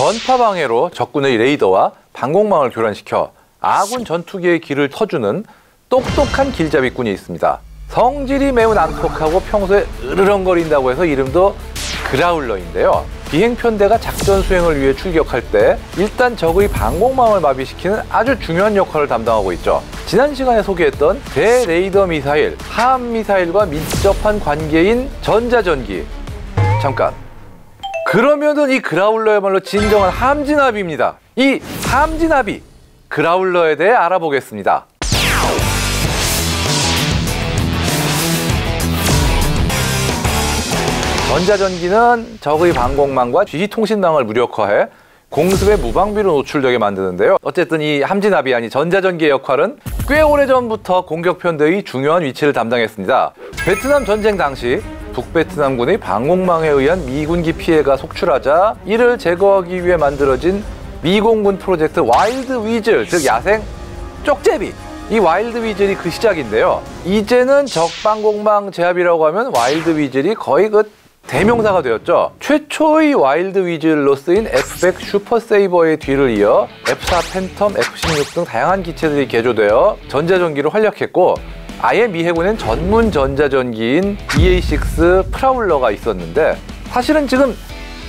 전파 방해로 적군의 레이더와 방공망을 교란시켜 아군 전투기의 길을 터주는 똑똑한 길잡이꾼이 있습니다. 성질이 매우 난폭하고 평소에 으르렁거린다고 해서 이름도 그라울러인데요. 비행편대가 작전 수행을 위해 출격할 때 일단 적의 방공망을 마비시키는 아주 중요한 역할을 담당하고 있죠. 지난 시간에 소개했던 대레이더 미사일, 함 미사일과 밀접한 관계인 전자전기. 잠깐. 그러면은 이 그라울러야말로 진정한 함진아비입니다. 이 함진아비, 그라울러에 대해 알아보겠습니다. 전자전기는 적의 방공망과 지시통신망을 무력화해 공습에 무방비로 노출되게 만드는데요. 어쨌든 이 함진아비 아니 전자전기의 역할은 꽤 오래전부터 공격편대의 중요한 위치를 담당했습니다. 베트남 전쟁 당시 북베트남군의 방공망에 의한 미군기 피해가 속출하자 이를 제거하기 위해 만들어진 미공군 프로젝트 와일드 위즐, 즉 야생 쪽제비. 이 와일드 위즐이 그 시작인데요. 이제는 적방공망 제압이라고 하면 와일드 위즐이 거의 그 대명사가 되었죠. 최초의 와일드 위즐로 쓰인 F-100 슈퍼세이버의 뒤를 이어 F-4 팬텀, F-16 등 다양한 기체들이 개조되어 전자전기를 활약했고, 아예 미 해군엔 전문 전자전기인 EA6 프라울러가 있었는데, 사실은 지금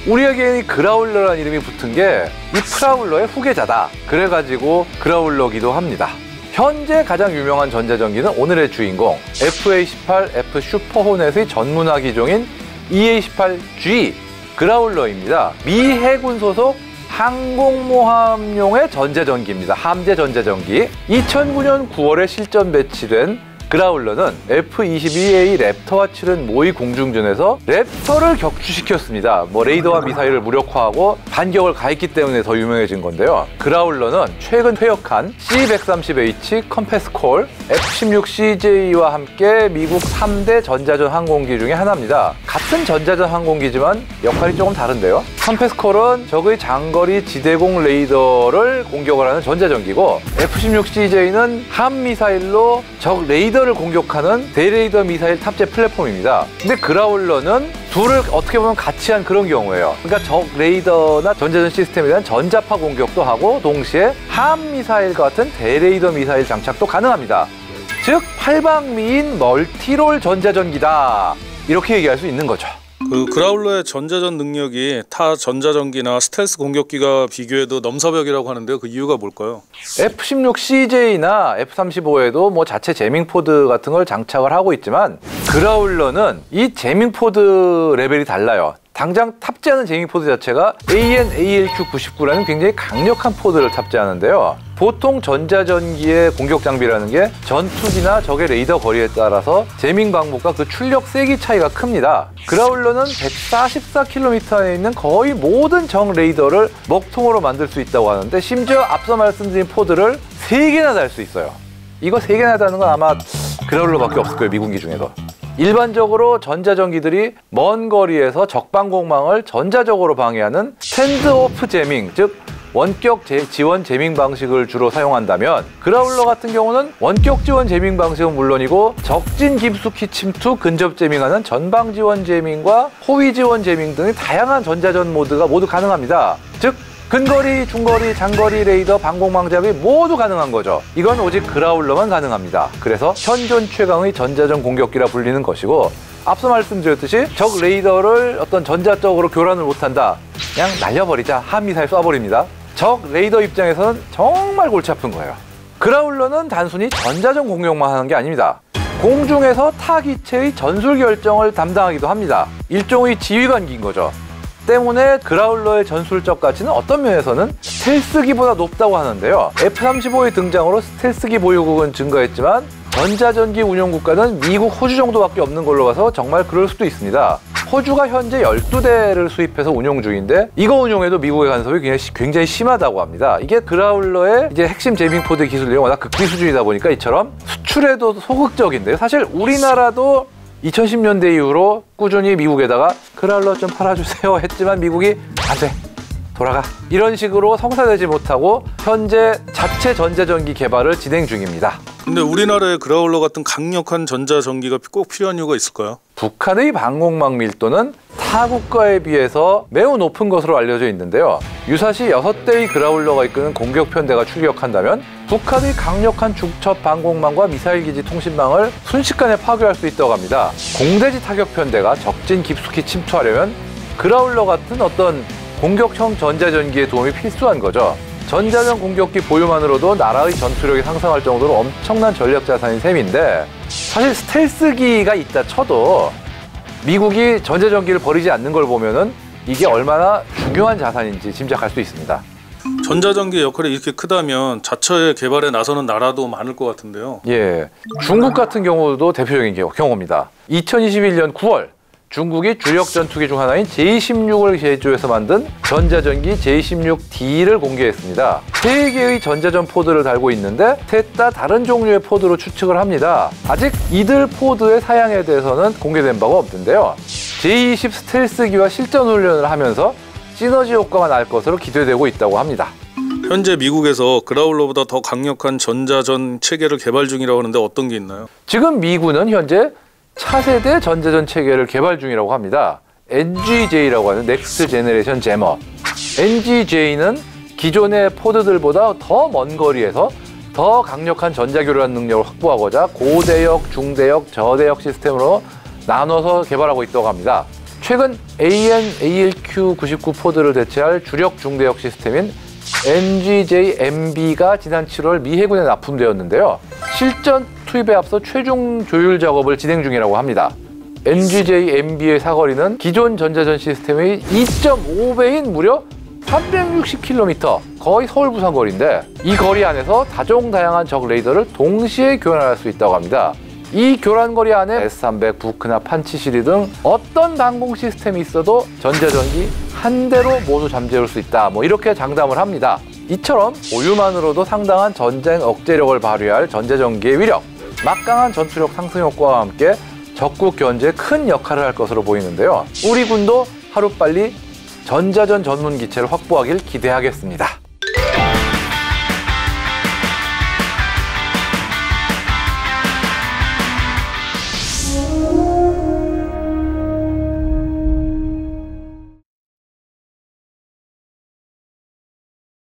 우리에게 이 그라울러라는 이름이 붙은 게 이 프라울러의 후계자다. 그래가지고 그라울러기도 합니다. 현재 가장 유명한 전자전기는 오늘의 주인공 FA-18 F 슈퍼호넷의 전문화 기종인 EA-18G 그라울러입니다. 미 해군 소속 항공모함용의 전자전기입니다. 함재 전자전기. 2009년 9월에 실전 배치된 그라울러는 F-22A 랩터와 치른 모의 공중전에서 랩터를 격추시켰습니다. 레이더와 미사일을 무력화하고 반격을 가했기 때문에 더 유명해진 건데요. 그라울러는 최근 퇴역한 C-130H 컴패스콜, F-16CJ와 함께 미국 3대 전자전 항공기 중에 하나입니다. 같은 전자전 항공기지만 역할이 조금 다른데요. 컴패스콜은 적의 장거리 지대공 레이더를 공격을 하는 전자전기고, F-16CJ는 함 미사일로 적 레이더를 공격하는 대레이더 미사일 탑재 플랫폼입니다. 근데 그라울러는 둘을 어떻게 보면 같이 한 그런 경우예요. 그러니까 적 레이더나 전자전 시스템에 대한 전자파 공격도 하고 동시에 함 미사일과 같은 대레이더 미사일 장착도 가능합니다. 즉 팔방미인 멀티롤 전자전기다, 이렇게 얘기할 수 있는 거죠. 그 그라울러의 전자전 능력이 타 전자전기나 스텔스 공격기가 비교해도 넘사벽이라고 하는데요. 그 이유가 뭘까요? F-16CJ나 F-35에도 자체 제밍포드 같은 걸 장착을 하고 있지만, 그라울러는 이 제밍포드 레벨이 달라요. 당장 탑재하는 제밍포드 자체가 AN/ALQ-99라는 굉장히 강력한 포드를 탑재하는데요. 보통 전자전기의 공격 장비라는 게 전투기나 적의 레이더 거리에 따라서 제밍 방법과 그 출력 세기 차이가 큽니다. 그라울러는 144km 안에 있는 거의 모든 적 레이더를 먹통으로 만들 수 있다고 하는데, 심지어 앞서 말씀드린 포드를 3개나 달 수 있어요. 이거 3개나 다는 건 아마 그라울러밖에 없을 거예요, 미군기 중에도. 일반적으로 전자전기들이 먼 거리에서 적방공망을 전자적으로 방해하는 스탠드오프 제밍, 즉 원격 지원 제밍 방식을 주로 사용한다면, 그라울러 같은 경우는 원격 지원 제밍 방식은 물론이고 적진 깊숙이 침투, 근접 제밍하는 전방 지원 제밍과 호위 지원 제밍 등의 다양한 전자전 모드가 모두 가능합니다. 즉 근거리, 중거리, 장거리 레이더, 방공망 제압이 모두 가능한 거죠. 이건 오직 그라울러만 가능합니다. 그래서 현존 최강의 전자전 공격기라 불리는 것이고, 앞서 말씀드렸듯이 적 레이더를 어떤 전자적으로 교란을 못한다, 그냥 날려버리자, 함미사일 쏴버립니다. 적 레이더 입장에서는 정말 골치 아픈 거예요. 그라울러는 단순히 전자전 공격만 하는 게 아닙니다. 공중에서 타 기체의 전술 결정을 담당하기도 합니다. 일종의 지휘관기인 거죠. 때문에 그라울러의 전술적 가치는 어떤 면에서는 스텔스기보다 높다고 하는데요. F-35의 등장으로 스텔스기 보유국은 증가했지만 전자전기 운용 국가는 미국, 호주 정도밖에 없는 걸로 봐서 정말 그럴 수도 있습니다. 호주가 현재 12대를 수입해서 운용 중인데, 이거 운용에도 미국의 간섭이 굉장히 심하다고 합니다. 이게 그라울러의 핵심 제밍포드 기술이 워낙 극비 수준이다 보니까 이처럼 수출에도 소극적인데요. 사실 우리나라도 2010년대 이후로 꾸준히 미국에다가 그라울러 좀 팔아주세요 했지만 미국이 안 돼, 돌아가, 이런 식으로 성사되지 못하고 현재 자체 전자전기 개발을 진행 중입니다. 근데 우리나라에 그라울러 같은 강력한 전자전기가 꼭 필요한 이유가 있을까요? 북한의 방공망 밀도는 타 국가에 비해서 매우 높은 것으로 알려져 있는데요. 유사시 6대의 그라울러가 이끄는 공격 편대가 출격한다면 북한의 강력한 중첩 방공망과 미사일 기지 통신망을 순식간에 파괴할 수 있다고 합니다. 공대지 타격 편대가 적진 깊숙이 침투하려면 그라울러 같은 어떤 공격형 전자전기의 도움이 필수한 거죠. 전자전 공격기 보유만으로도 나라의 전투력이 상승할 정도로 엄청난 전력 자산인 셈인데, 사실 스텔스기가 있다 쳐도 미국이 전자전기를 버리지 않는 걸 보면은 이게 얼마나 중요한 자산인지 짐작할 수 있습니다. 전자전기의 역할이 이렇게 크다면 자처의 개발에 나서는 나라도 많을 것 같은데요. 예, 중국 같은 경우도 대표적인 경우입니다. 2021년 9월 중국이 주력 전투기 중 하나인 J-16을 제조해서 만든 전자전기 J-16D를 공개했습니다. 3개의 전자전 포드를 달고 있는데 셋 다 다른 종류의 포드로 추측을 합니다. 아직 이들 포드의 사양에 대해서는 공개된 바가 없는데요. J-20 스텔스기와 실전 훈련을 하면서 시너지 효과가 날 것으로 기대되고 있다고 합니다. 현재 미국에서 그라울러보다 더 강력한 전자전 체계를 개발 중이라고 하는데 어떤 게 있나요? 지금 미군은 현재 차세대 전자전 체계를 개발 중이라고 합니다. NGJ라고 하는 넥스트 제너레이션 제머. NGJ는 기존의 포드들보다 더 먼 거리에서 더 강력한 전자교란 능력을 확보하고자 고대역, 중대역, 저대역 시스템으로 나눠서 개발하고 있다고 합니다. 최근 AN/ALQ-99 포드를 대체할 주력 중대역 시스템인 NGJ-MB가 지난 7월 미 해군에 납품되었는데요. 실전 투입에 앞서 최종 조율 작업을 진행 중이라고 합니다. NGJ-MB의 사거리는 기존 전자전 시스템의 2.5배인 무려 360km, 거의 서울 부산 거리인데, 이 거리 안에서 다종다양한 적 레이더를 동시에 교란할 수 있다고 합니다. 이 교란거리 안에 S-300, 부크나 판치시리 등 어떤 방공 시스템이 있어도 전자전기 한 대로 모두 잠재울 수 있다, 이렇게 장담을 합니다. 이처럼 보유만으로도 상당한 전쟁 억제력을 발휘할 전자전기의 위력, 막강한 전투력 상승 효과와 함께 적국 견제에 큰 역할을 할 것으로 보이는데요. 우리 군도 하루빨리 전자전 전문 기체를 확보하길 기대하겠습니다.